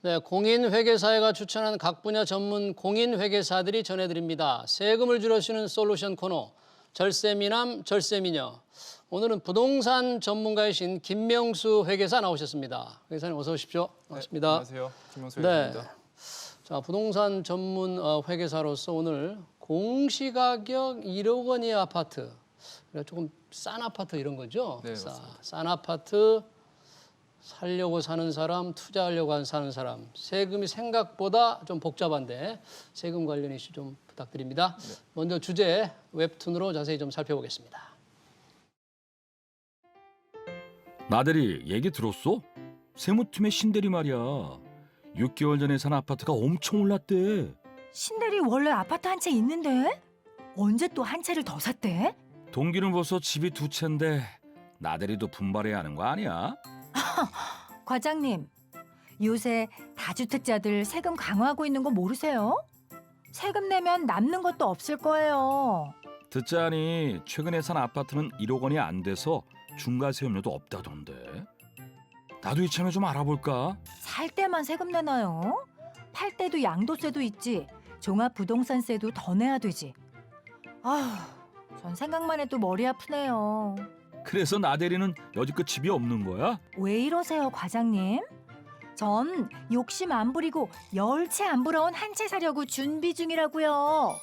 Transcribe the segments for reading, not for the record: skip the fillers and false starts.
네, 공인회계사회가 추천한 각 분야 전문 공인회계사들이 전해드립니다. 세금을 줄여주는 솔루션 코너, 절세미남, 절세미녀. 오늘은 부동산 전문가이신 김명수 회계사 나오셨습니다. 회계사님 어서 오십시오. 반갑습니다. 네, 안녕하세요. 김명수 네. 회계사입니다. 자, 부동산 전문 회계사로서 오늘 공시가격 1억 원의 아파트, 그러니까 조금 싼 아파트 이런 거죠? 네, 맞습니다. 싼 아파트 살려고 사는 사람, 투자하려고 사는 사람, 세금이 생각보다 좀 복잡한데 세금 관련 이슈 좀 부탁드립니다. 네. 먼저 주제 웹툰으로 자세히 좀 살펴보겠습니다. 나대리 얘기 들었어? 세무팀의 신대리 말이야. 6개월 전에 산 아파트가 엄청 올랐대. 신대리 원래 아파트 한 채 있는데? 언제 또 한 채를 더 샀대? 동기는 벌써 집이 2채인데 나대리도 분발해야 하는 거 아니야? 과장님, 요새 다주택자들 세금 강화하고 있는 거 모르세요? 세금 내면 남는 것도 없을 거예요. 듣자니 최근에 산 아파트는 1억 원이 안 돼서 중과세율도 없다던데. 나도 이참에 좀 알아볼까? 살 때만 세금 내나요? 팔 때도 양도세도 있지. 종합부동산세도 더 내야 되지. 아휴, 전 생각만 해도 머리 아프네요. 그래서 나대리는 여지껏 집이 없는 거야? 왜 이러세요, 과장님? 전 욕심 안 부리고 10채 안 부러운 한 채 사려고 준비 중이라고요.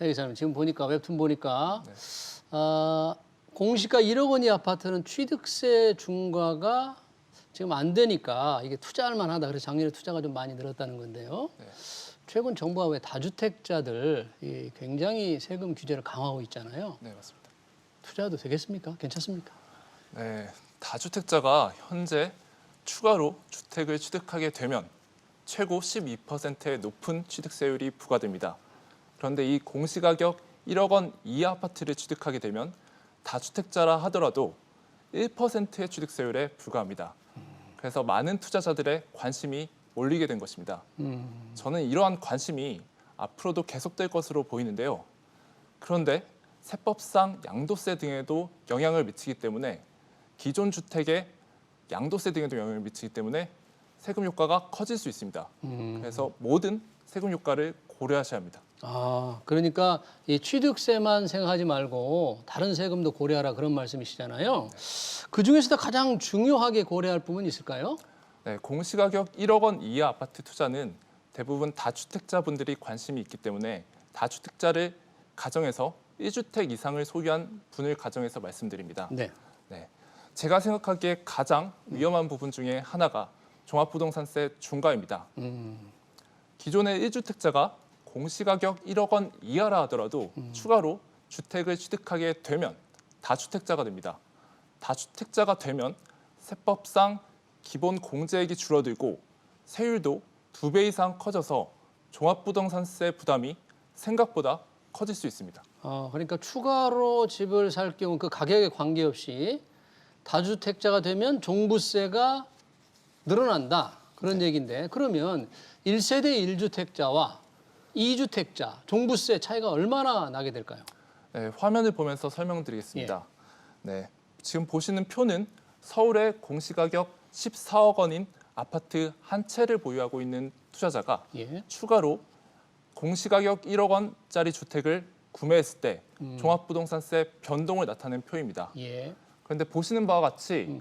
회계사님 지금 보니까 웹툰 보니까 네. 공시가 1억 원의 아파트는 취득세 중과가 지금 안 되니까 이게 투자할 만하다. 그래서 작년에 투자가 좀 많이 늘었다는 건데요. 네. 최근 정부가 왜 다주택자들 굉장히 세금 규제를 강화하고 있잖아요. 네, 맞습니다. 투자도 되겠습니까? 괜찮습니까? 네, 다주택자가 현재 추가로 주택을 취득하게 되면 최고 12%의 높은 취득세율이 부과됩니다. 그런데 이 공시가격 1억 원 이하 아파트를 취득하게 되면 다주택자라 하더라도 1%의 취득세율에 불과합니다. 그래서 많은 투자자들의 관심이 몰리게 된 것입니다. 저는 이러한 관심이 앞으로도 계속될 것으로 보이는데요. 그런데 세법상 양도세 등에도 영향을 미치기 때문에 기존 주택의 양도세 등에도 영향을 미치기 때문에 세금 효과가 커질 수 있습니다. 그래서 모든 세금 효과를 고려하셔야 합니다. 그러니까 이 취득세만 생각하지 말고 다른 세금도 고려하라 그런 말씀이시잖아요. 그 중에서도 가장 중요하게 고려할 부분이 있을까요? 네, 공시가격 1억 원 이하 아파트 투자는 대부분 다주택자분들이 관심이 있기 때문에 다주택자를 가정해서 1주택 이상을 소유한 분을 가정해서 말씀드립니다. 네. 네, 제가 생각하기에 가장 위험한 부분 중에 하나가 종합부동산세 중과입니다. 기존의 1주택자가 공시가격 1억 원 이하라 하더라도 추가로 주택을 취득하게 되면 다주택자가 됩니다. 다주택자가 되면 세법상 기본 공제액이 줄어들고 세율도 2배 이상 커져서 종합부동산세 부담이 생각보다 커질 수 있습니다. 그러니까 추가로 집을 살 경우 그 가격에 관계없이 다주택자가 되면 종부세가 늘어난다. 그런 얘기인데 그러면 1세대 1주택자와 2주택자 종부세 차이가 얼마나 나게 될까요? 네, 화면을 보면서 설명드리겠습니다. 네, 지금 보시는 표는 서울의 공시가격 14억 원인 아파트 한 채를 보유하고 있는 투자자가 추가로 공시가격 1억 원짜리 주택을 구매했을 때 종합부동산세 변동을 나타낸 표입니다. 그런데 보시는 바와 같이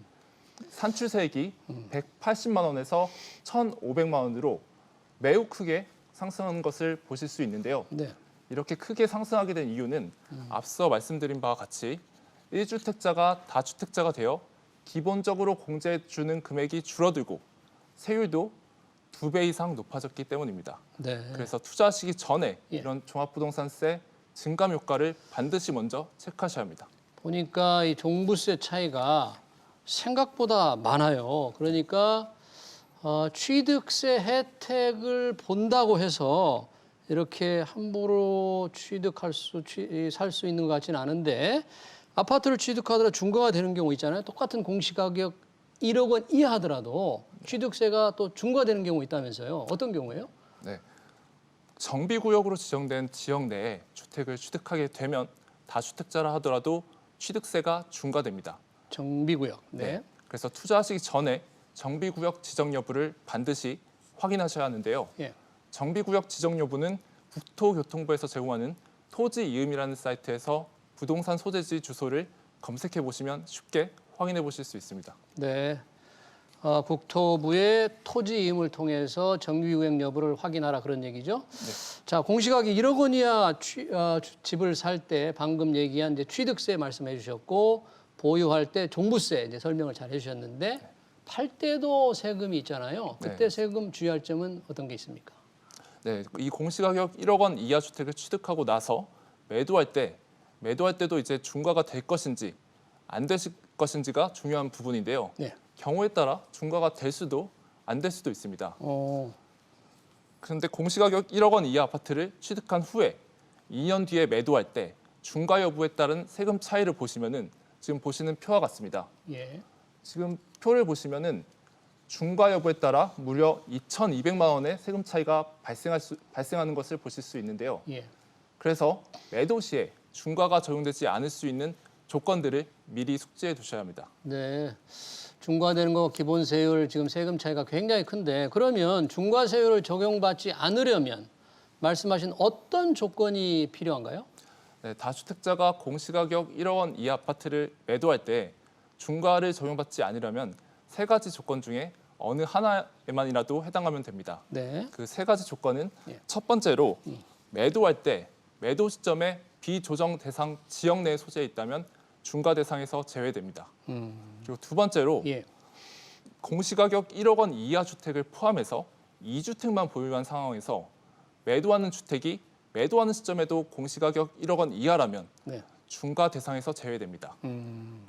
산출세액이 180만 원에서 1,500만 원으로 매우 크게 상승한 것을 보실 수 있는데요. 이렇게 크게 상승하게 된 이유는 앞서 말씀드린 바와 같이 1주택자가 다주택자가 되어 기본적으로 공제해주는 금액이 줄어들고 세율도 2배 이상 높아졌기 때문입니다. 그래서 투자하시기 전에 이런 종합부동산세 증감 효과를 반드시 먼저 체크하셔야 합니다. 보니까 이 종부세 차이가 생각보다 많아요. 그러니까 취득세 혜택을 본다고 해서 이렇게 함부로 살 수 있는 것 같지는 않은데 아파트를 취득하더라도 중과가 되는 경우 있잖아요. 똑같은 공시가격 1억 원 이하 하더라도 취득세가 또 중과되는 경우 있다면서요. 어떤 경우예요? 네, 정비구역으로 지정된 지역 내에 주택을 취득하게 되면 다주택자라 하더라도 취득세가 중과됩니다. 정비구역. 네. 그래서 투자하시기 전에 정비구역 지정 여부를 반드시 확인하셔야 하는데요. 예. 정비구역 지정 여부는 국토교통부에서 제공하는 토지이음이라는 사이트에서 부동산 소재지 주소를 검색해 보시면 쉽게 확인해 보실 수 있습니다. 네. 국토부의 토지 이음을 통해서 정비구역 여부를 확인하라 그런 얘기죠. 네. 자, 공시가격 1억 원 이하 집을 살 때 방금 얘기한 이제 취득세 말씀해 주셨고 보유할 때 종부세 이제 설명을 잘 해주셨는데 팔 때도 세금이 있잖아요. 그때 네. 세금 주의할 점은 어떤 게 있습니까? 네, 이 공시가격 1억 원 이하 주택을 취득하고 나서 매도할 때도 이제 중과가 될 것인지 안 될 것인지가 중요한 부분인데요. 네. 경우에 따라 중과가 될 수도 안 될 수도 있습니다. 어, 그런데 공시가격 1억 원 이하 아파트를 취득한 후에 2년 뒤에 매도할 때 중과 여부에 따른 세금 차이를 보시면은 지금 보시는 표와 같습니다. 예. 지금 표를 보시면은 중과 여부에 따라 무려 2,200만 원의 세금 차이가 발생하는 것을 보실 수 있는데요. 예. 그래서 매도 시에 중과가 적용되지 않을 수 있는 조건들을 미리 숙지해 두셔야 합니다. 네. 중과되는 거 기본세율 지금 세금 차이가 굉장히 큰데 그러면 중과세율을 적용받지 않으려면 말씀하신 어떤 조건이 필요한가요? 네, 다주택자가 공시가격 1억 원 이하 아파트를 매도할 때 중과를 적용받지 않으려면 세 가지 조건 중에 어느 하나에만이라도 해당하면 됩니다. 네. 그 세 가지 조건은 예. 첫 번째로 매도할 때 매도 시점에 비조정 대상 지역 내에 소재해 있다면 중과 대상에서 제외됩니다. 그리고 두 번째로 예. 공시가격 1억 원 이하 주택을 포함해서 2주택만 보유한 상황에서 매도하는 주택이 매도하는 시점에도 공시가격 1억 원 이하라면 네. 중과 대상에서 제외됩니다.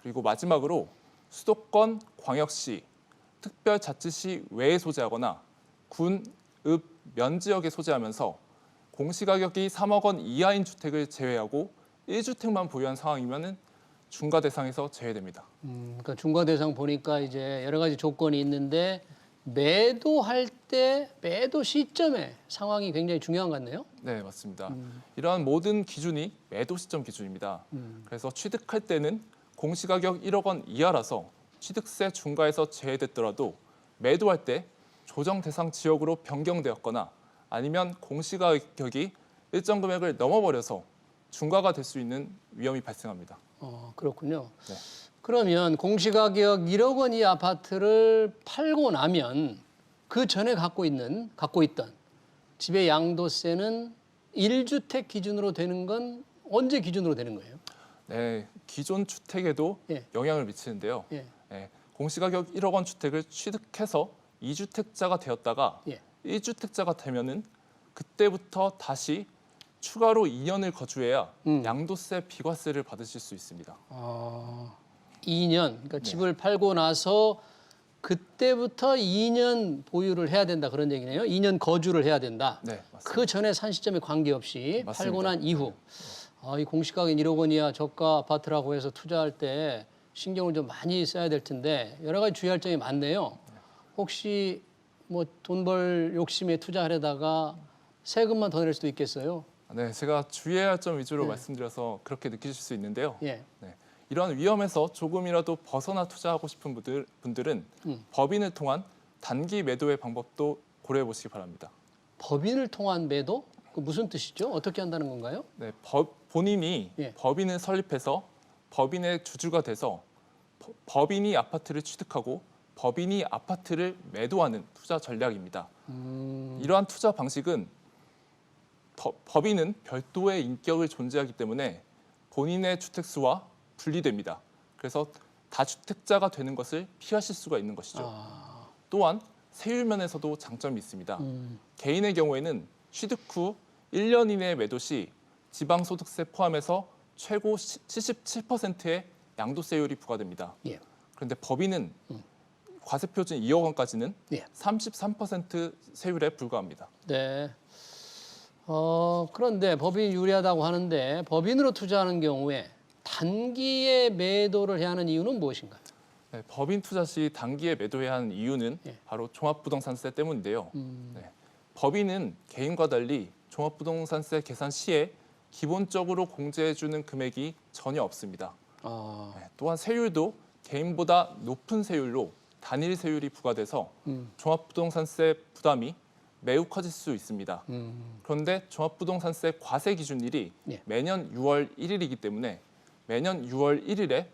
그리고 마지막으로 수도권, 광역시, 특별자치시 외에 소재하거나 군, 읍, 면 지역에 소재하면서 공시가격이 3억 원 이하인 주택을 제외하고 1주택만 보유한 상황이면은 중과 대상에서 제외됩니다. 그러니까 중과 대상 보니까 이제 여러 가지 조건이 있는데 매도할 때 매도 시점에 상황이 굉장히 중요한 것 같네요. 네, 맞습니다. 이러한 모든 기준이 매도 시점 기준입니다. 그래서 취득할 때는 공시가격 1억 원 이하라서 취득세 중과에서 제외됐더라도 매도할 때 조정 대상 지역으로 변경되었거나 아니면 공시가격이 일정 금액을 넘어버려서 중과가 될 수 있는 위험이 발생합니다. 그렇군요. 네. 그러면 공시가격 1억 원 이하 아파트를 팔고 나면 그 전에 갖고 있던 집의 양도세는 1주택 기준으로 되는 건 언제 기준으로 되는 거예요? 네, 기존 주택에도 예. 영향을 미치는데요. 예. 네, 공시가격 1억 원 주택을 취득해서 2주택자가 되었다가 예. 1주택자가 되면은 그때부터 다시 추가로 2년을 거주해야 양도세 비과세를 받으실 수 있습니다. 2년. 그러니까 집을 팔고 나서 그때부터 2년 보유를 해야 된다 그런 얘기네요. 2년 거주를 해야 된다. 네, 맞습니다. 그 전에 산 시점에 관계없이 맞습니다. 팔고 난 이후 이 공시가격 1억 원 이하 저가 아파트라고 해서 투자할 때 신경을 좀 많이 써야 될 텐데 여러 가지 주의할 점이 많네요. 혹시 뭐 돈 벌 욕심에 투자하려다가 세금만 더 낼 수도 있겠어요. 네, 제가 주의해야 할 점 위주로 말씀드려서 그렇게 느끼실 수 있는데요. 예. 네, 이런 위험에서 조금이라도 벗어나 투자하고 싶은 분들은 법인을 통한 단기 매도의 방법도 고려해 보시기 바랍니다. 법인을 통한 매도? 그 무슨 뜻이죠? 어떻게 한다는 건가요? 네, 본인이 예. 법인을 설립해서 법인의 주주가 돼서 법인이 아파트를 취득하고 법인이 아파트를 매도하는 투자 전략입니다. 이러한 투자 방식은 법인은 별도의 인격을 존재하기 때문에 본인의 주택수와 분리됩니다. 그래서 다주택자가 되는 것을 피하실 수가 있는 것이죠. 또한 세율 면에서도 장점이 있습니다. 개인의 경우에는 취득 후 1년 이내 매도 시 지방소득세 포함해서 최고 77%의 양도세율이 부과됩니다. 예. 그런데 법인은 과세표준 2억 원까지는 예. 33% 세율에 불과합니다. 네. 그런데 법인이 유리하다고 하는데 법인으로 투자하는 경우에 단기에 매도를 해야 하는 이유는 무엇인가요? 네, 법인 투자 시 단기에 매도해야 하는 이유는 예. 바로 종합부동산세 때문인데요. 네, 법인은 개인과 달리 종합부동산세 계산 시에 기본적으로 공제해주는 금액이 전혀 없습니다. 네, 또한 세율도 개인보다 높은 세율로 단일 세율이 부과돼서 종합부동산세 부담이 매우 커질 수 있습니다. 그런데 종합부동산세 과세 기준일이 예. 매년 6월 1일이기 때문에 매년 6월 1일에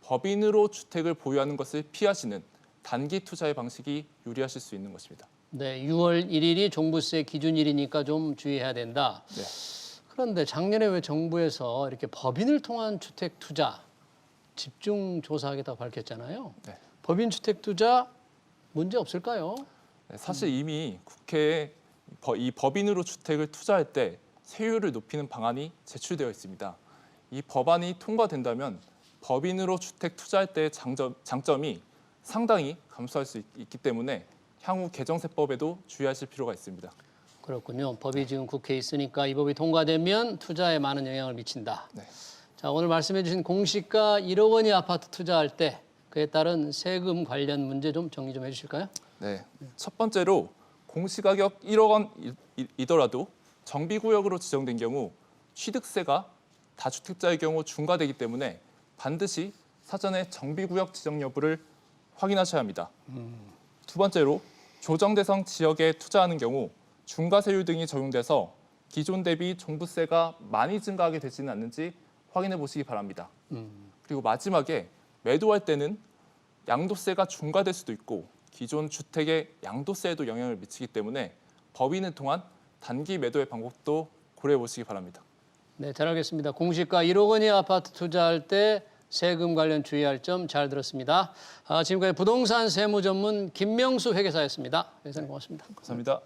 법인으로 주택을 보유하는 것을 피하시는 단기 투자의 방식이 유리하실 수 있는 것입니다. 네, 6월 1일이 종부세 기준일이니까 좀 주의해야 된다. 네. 그런데 작년에 왜 정부에서 이렇게 법인을 통한 주택 투자 집중 조사하겠다고 밝혔잖아요. 네. 법인 주택 투자 문제 없을까요? 네, 사실 이미 국회에 이 법인으로 주택을 투자할 때 세율을 높이는 방안이 제출되어 있습니다. 이 법안이 통과된다면 법인으로 주택 투자할 때의 장점이 상당히 감소할 수 있기 때문에 향후 개정세법에도 주의하실 필요가 있습니다. 그렇군요. 법이 지금 국회에 있으니까 이 법이 통과되면 투자에 많은 영향을 미친다. 네. 자, 오늘 말씀해 주신 공시가 1억 원이 아파트 투자할 때 그에 따른 세금 관련 문제 좀 정리 좀 해주실까요? 네. 첫 번째로 공시가격 1억 원이더라도 정비구역으로 지정된 경우 취득세가 다주택자의 경우 중과되기 때문에 반드시 사전에 정비구역 지정 여부를 확인하셔야 합니다. 두 번째로 조정대상 지역에 투자하는 경우 중과세율 등이 적용돼서 기존 대비 종부세가 많이 증가하게 되지는 않는지 확인해 보시기 바랍니다. 그리고 마지막에 매도할 때는 양도세가 중과될 수도 있고 기존 주택의 양도세에도 영향을 미치기 때문에 법인을 통한 단기 매도의 방법도 고려해 보시기 바랍니다. 네, 잘 알겠습니다. 공시가 1억 원이 아파트 투자할 때 세금 관련 주의할 점 잘 들었습니다. 지금까지 부동산 세무 전문 김명수 회계사였습니다. 회계사님 고맙습니다. 감사합니다.